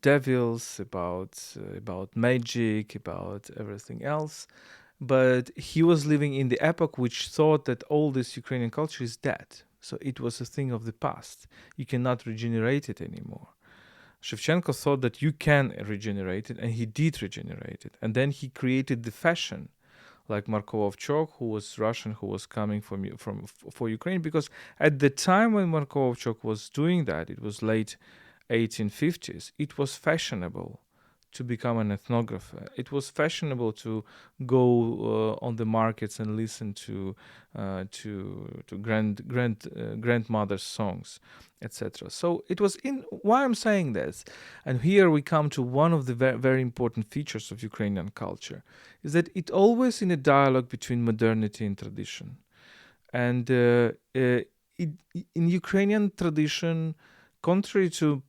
devils, about magic, about everything else. But he was living in the epoch which thought that all this Ukrainian culture is dead. So it was a thing of the past. You cannot regenerate it anymore. Shevchenko thought that you can regenerate it, and he did regenerate it. And then he created the fashion, like Markovchuk, who was Russian, who was coming for Ukraine, because at the time when Markovchuk was doing that, it was late 1850s, it was fashionable to become an ethnographer. It was fashionable to go on the markets and listen to grandmother's songs, etc. So it was why I'm saying this, and here we come to one of the very important features of Ukrainian culture, is that it always in a dialogue between modernity and tradition, and in Ukrainian tradition. Contrary to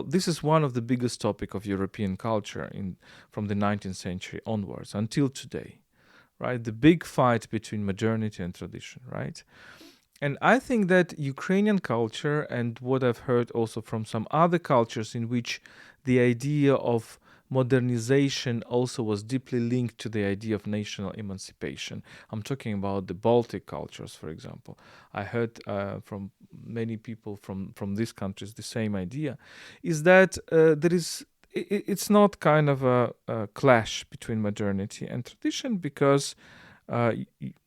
this is one of the biggest topic of European culture from the 19th century onwards until today, right? The big fight between modernity and tradition, right? And I think that Ukrainian culture, and what I've heard also from some other cultures in which the idea of modernization also was deeply linked to the idea of national emancipation. I'm talking about the Baltic cultures, for example. I heard from many people from these countries the same idea, is that it's not kind of a clash between modernity and tradition, because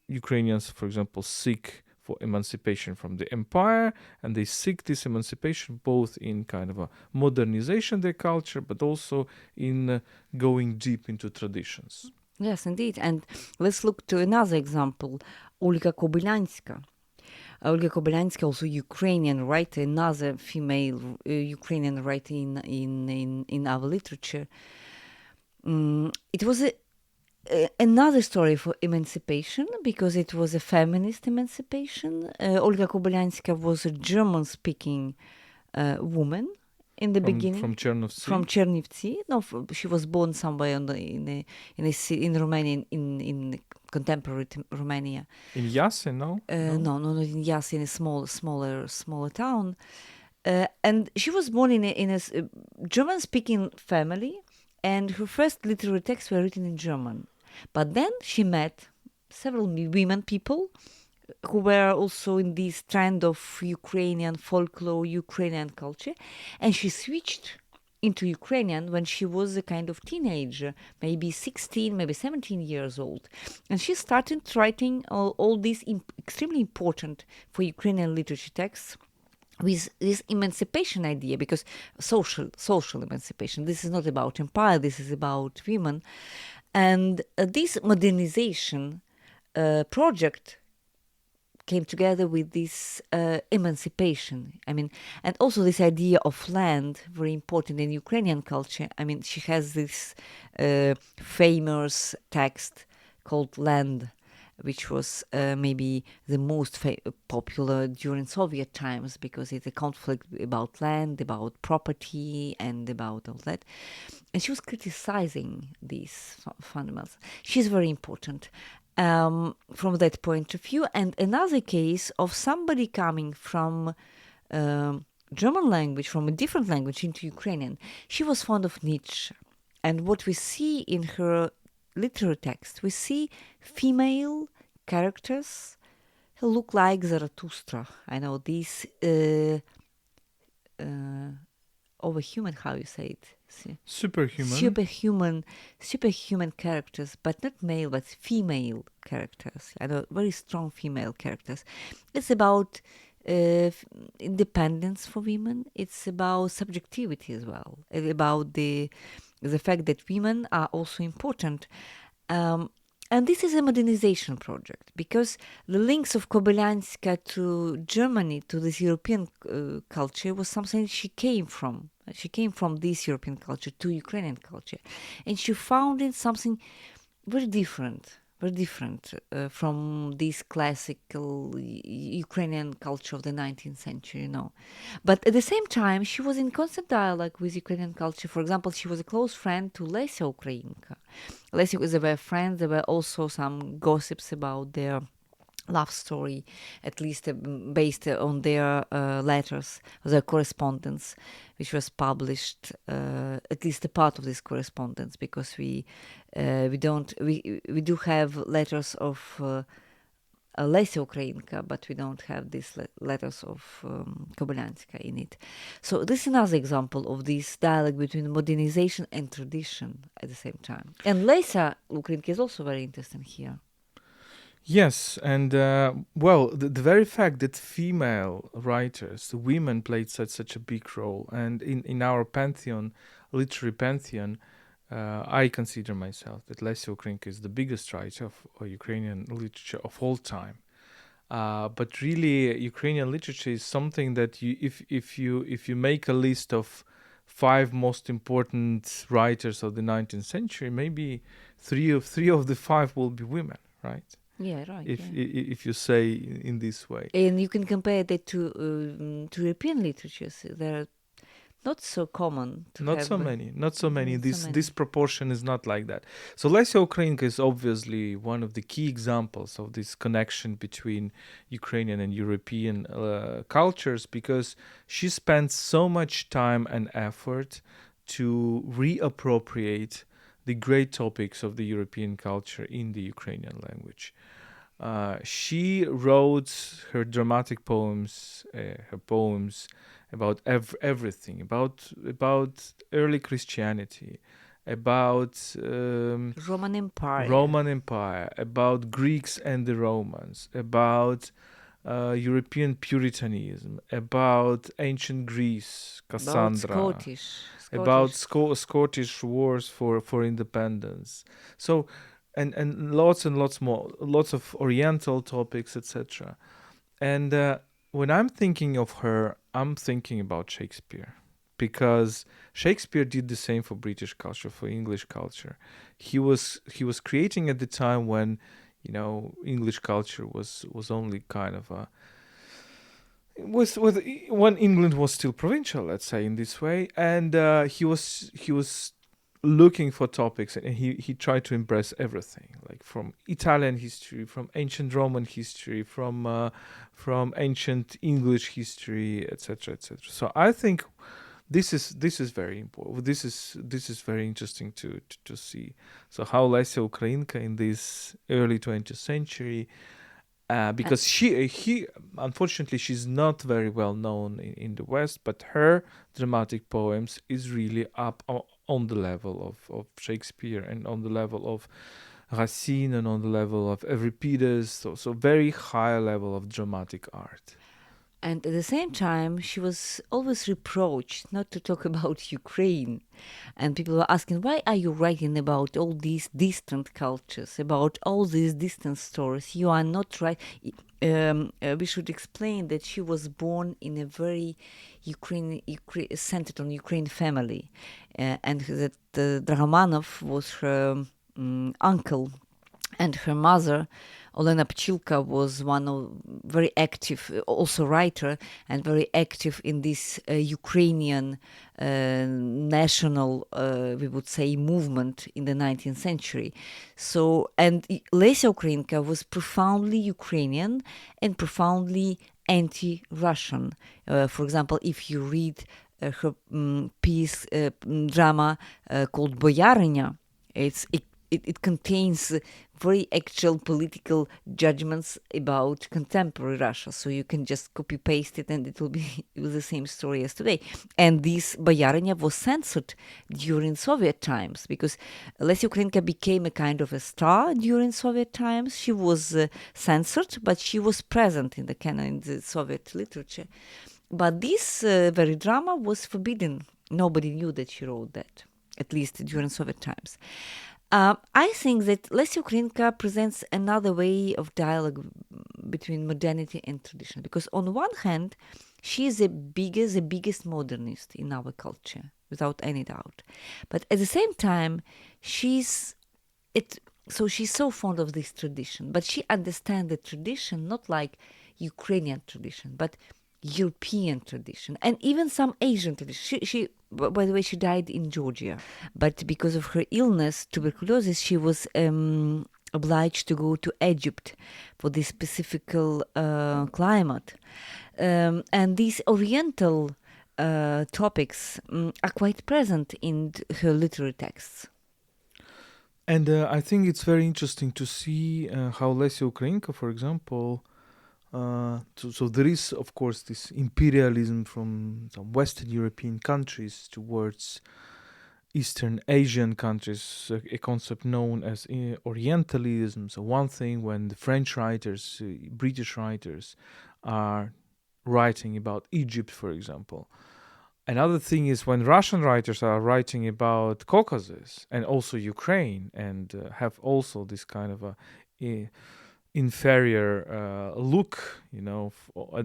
Ukrainians, for example, seek for emancipation from the empire, and they seek this emancipation both in kind of a modernization of their culture, but also in going deep into traditions. Yes, indeed. And let's look to another example, Olga Kobylyanska. Olga Kobylyanska, also Ukrainian writer, another female Ukrainian writer in our literature. It was another story for emancipation, because it was a feminist emancipation. Olga Kobylyanska was a German-speaking woman in the beginning. From Chernivtsi? From Chernivtsi. No, she was born somewhere in Romania, in contemporary Romania. In Iași, no? No, in Iași, in a smaller town. And she was born in a German-speaking family, and her first literary texts were written in German. But then she met several women people who were also in this trend of Ukrainian folklore, Ukrainian culture, and she switched into Ukrainian when she was a kind of teenager, maybe 16, maybe 17 years old. And she started writing all these extremely important for Ukrainian literature texts, with this emancipation idea, because social emancipation. This is not about empire, this is about women. And this modernization project came together with this emancipation. I mean, and also this idea of land, very important in Ukrainian culture. I mean, she has this famous text called Land, which was maybe the most popular during Soviet times, because it's a conflict about land, about property, and about all that. And she was criticizing these fundamentals. She's very important from that point of view. And another case of somebody coming from German language, from a different language into Ukrainian. She was fond of Nietzsche. And what we see in her literary text, we see female characters look like Zarathustra. I know these overhuman, how you say it? Superhuman. Superhuman characters, but not male, but female characters. I know very strong female characters. It's about independence for women. It's about subjectivity as well. It's about the fact that women are also important. And this is a modernization project because the links of Kobylanska to Germany, to this European culture, was something she came from. She came from this European culture to Ukrainian culture. And she found it something very different from this classical Ukrainian culture of the 19th century, But at the same time, she was in constant dialogue with Ukrainian culture. For example, she was a close friend to Lesya Ukrainka. They were friends. There were also some gossips about their love story, at least based on their letters, their correspondence, which was published. At least a part of this correspondence, because we do have letters of Lesya Ukrainka, but we don't have these letters of Kobylanska in it. So this is another example of this dialogue between modernization and tradition at the same time. And Lesya Ukrainka is also very interesting here. Yes, and the very fact that female writers, women, played such a big role, and in our pantheon, literary pantheon, I consider myself that Lesya Ukrainka is the biggest writer of Ukrainian literature of all time. But really, Ukrainian literature is something that if you make a list of 5 most important writers of the 19th century, maybe three of the 5 will be women, right? Yeah, right. If you say in this way, and you can compare that to European literatures. They're not so common. Not so many. This proportion is not like that. So Lesya Ukrainka is obviously one of the key examples of this connection between Ukrainian and European cultures, because she spent so much time and effort to reappropriate the great topics of the European culture in the Ukrainian language. She wrote her dramatic poems, about everything, about early Christianity, about Roman Empire, about Greeks and the Romans, about European Puritanism, about ancient Greece, Cassandra, about Scottish wars for independence. So, and lots more, lots of Oriental topics, etc. And when I'm thinking of her, I'm thinking about Shakespeare, because Shakespeare did the same for British culture, for English culture. He was creating at the time when, English culture was only kind of when England was still provincial, let's say, in this way, and he was looking for topics, and he tried to embrace everything, like from Italian history, from ancient Roman history, from ancient English history, etc., etc. So I think this is very important. This is very interesting to see. So how Lesya Ukrainka in this early 20th century, because he unfortunately she's not very well known in the West, but her dramatic poems is really up on the level of Shakespeare, and on the level of Racine, and on the level of Euripides, so very high level of dramatic art. And at the same time, she was always reproached not to talk about Ukraine. And people were asking, why are you writing about all these distant cultures, about all these distant stories? You are not right. We should explain that she was born in a very centered on Ukraine family. And that Dragomanov was her uncle. And her mother, Olena Pchilka, was one of very active, also writer, and very active in this Ukrainian national, we would say, movement in the 19th century. So, and Lesya Ukrainka was profoundly Ukrainian and profoundly anti-Russian. For example, if you read her piece, drama called Boyarinya, it's it contains very actual political judgments about contemporary Russia. So you can just copy paste it and it will be the same story as today. And this Boyarinya was censored during Soviet times because Lesya Ukrainka became a kind of a star during Soviet times. She was censored, but she was present in the canon, in the Soviet literature. But this very drama was forbidden. Nobody knew that she wrote that, at least during Soviet times. I think that Lesya Ukrainka presents another way of dialogue between modernity and tradition, because on one hand, she is the biggest modernist in our culture, without any doubt. But at the same time, she's so fond of this tradition, but she understands the tradition not like Ukrainian tradition, but European tradition, and even some Asian tradition. She by the way, she died in Georgia, but because of her illness, tuberculosis, she was obliged to go to Egypt for this specific climate. And these Oriental topics are quite present in her literary texts. And I think it's very interesting to see how Lesya Ukrainka, for example, so there is, of course, this imperialism from some Western European countries towards Eastern Asian countries, a concept known as Orientalism. So one thing when the French writers, British writers are writing about Egypt, for example. Another thing is when Russian writers are writing about Caucasus and also Ukraine and have also this kind of a inferior look,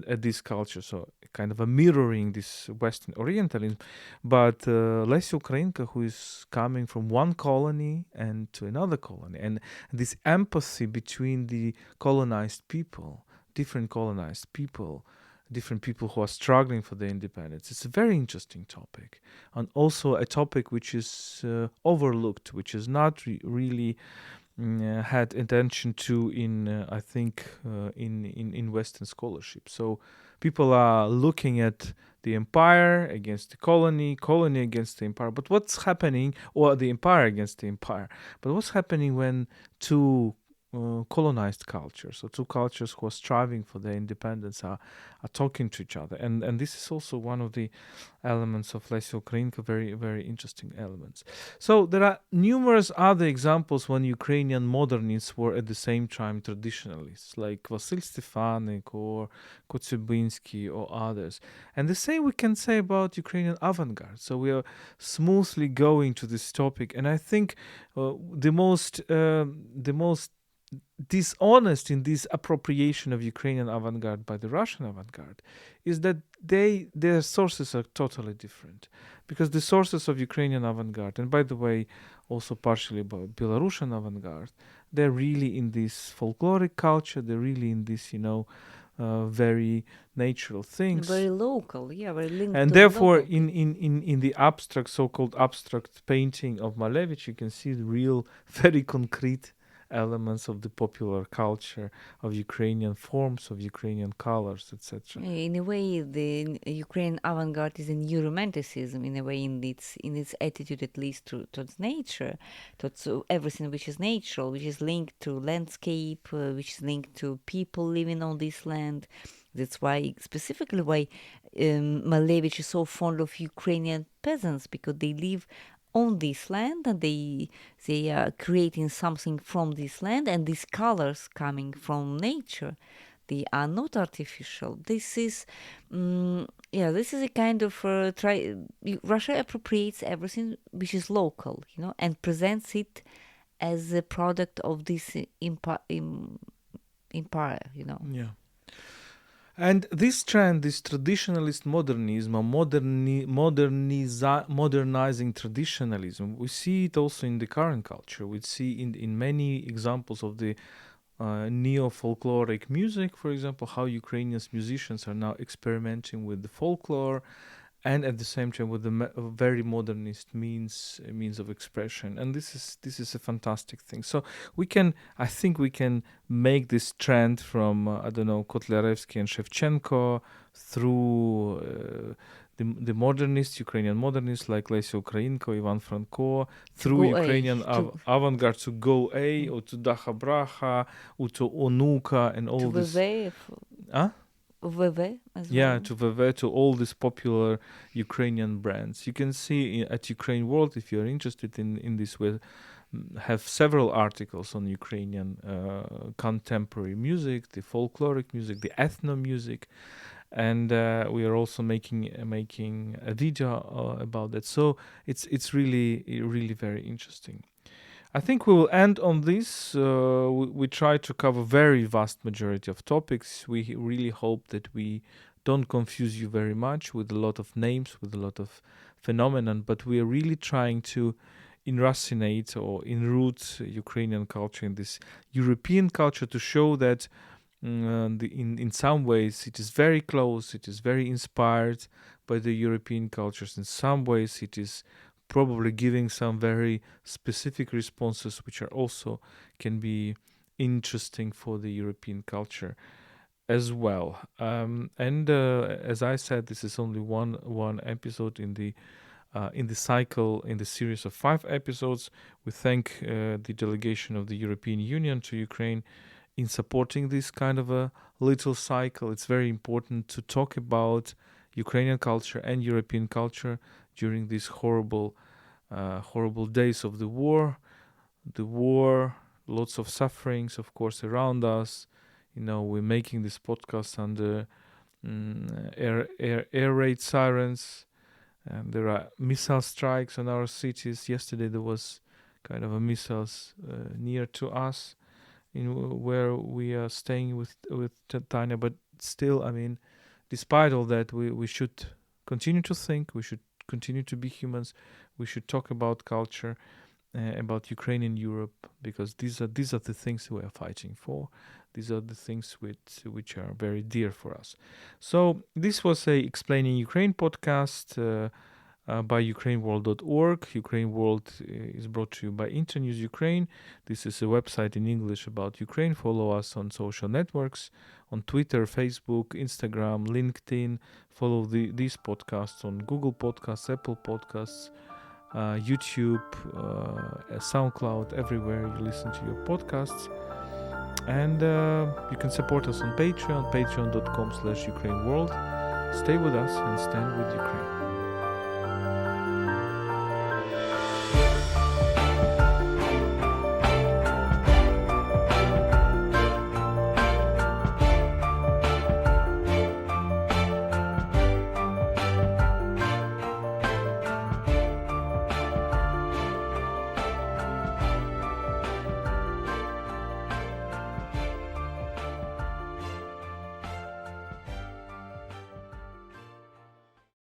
at this culture, so kind of a mirroring this Western Orientalism. But Lesya Ukrainka, who is coming from one colony and to another colony, and this empathy between the colonized people, different colonized people, different people who are struggling for their independence. It's a very interesting topic, and also a topic which is overlooked, which is not really had attention to in I think in Western scholarship. So people are looking at the empire against the colony against the empire. But what's happening, or the empire against the empire? But what's happening when two colonized cultures, or two cultures who are striving for their independence, are talking to each other? And this is also one of the elements of Lesya Ukrainka, very, very interesting elements. So there are numerous other examples when Ukrainian modernists were at the same time traditionalists, like Vasil Stefanik or Kotsibinsky or others. And the same we can say about Ukrainian avant-garde. So we are smoothly going to this topic, and I think the most dishonest in this appropriation of Ukrainian avant-garde by the Russian avant-garde is that their sources are totally different, because the sources of Ukrainian avant-garde, and by the way also partially about Belarusian avant-garde, they're really in this folkloric culture, they're really in this very natural things, very local, very linked. And to therefore local. in the abstract, so-called abstract painting of Malevich, you can see the real very concrete elements of the popular culture, of Ukrainian forms, of Ukrainian colors, etc. In a way, the Ukrainian avant-garde is a new romanticism, in a way, in its attitude, at least towards nature, towards everything which is natural, which is linked to landscape, which is linked to people living on this land. That's why, specifically, why Malevich is so fond of Ukrainian peasants, because they live on this land and they are creating something from this land, and these colors coming from nature, they are not artificial. This is this is a kind of Russia appropriates everything which is local, and presents it as a product of this empire, Yeah. And this trend, this traditionalist modernism, or modernizing traditionalism, we see it also in the current culture. We see in many examples of the neo-folkloric music, for example, how Ukrainian musicians are now experimenting with the folklore, and at the same time with the very modernist means of expression. And this is a fantastic thing. So I think we can make this trend from Kotlяревsky and Shevchenko through the modernists, Ukrainian modernists like Lesya Ukrainka, Ivan Franko, through Go A, Ukrainian to avant-garde to Go A, or to Dacha Bracha, or to Onuka, and all this. VV, Huh? VV as Yeah, well. to VV, to all these popular Ukrainian brands. You can see at UkraineWorld, if you're interested in this, we have several articles on Ukrainian contemporary music, the folkloric music, the ethno music, and we are also making a video about that. So it's really very interesting. I think we will end on this. We try to cover very vast majority of topics. We really hope that we don't confuse you very much with a lot of names, with a lot of phenomenon, but we are really trying to enracinate or enroot Ukrainian culture in this European culture, to show that in some ways it is very close, it is very inspired by the European cultures. In some ways it is probably giving some very specific responses which are also can be interesting for the European culture as well. And as I said, this is only one episode in the cycle, in the series of 5 episodes. We thank the delegation of the European Union to Ukraine in supporting this kind of a little cycle. It's very important to talk about Ukrainian culture and European culture during these horrible days of the war. Lots of sufferings, of course, around us. We're making this podcast under air raid sirens, and there are missile strikes on our cities. Yesterday there was kind of a missiles near to us, where we are staying with Tetyana. But still, I mean, despite all that, we should continue to think. We should continue to be humans. We should talk about culture, about Ukrainian Europe, because these are the things we are fighting for. These are the things which are very dear for us. So this was a Explaining Ukraine podcast by UkraineWorld.org. UkraineWorld is brought to you by Internews Ukraine. This is a website in English about Ukraine. Follow us on social networks, on Twitter, Facebook, Instagram, LinkedIn. Follow these podcasts on Google Podcasts, Apple Podcasts, YouTube, SoundCloud, everywhere you listen to your podcasts. And you can support us on Patreon, patreon.com/UkraineWorld. Stay with us and stand with Ukraine.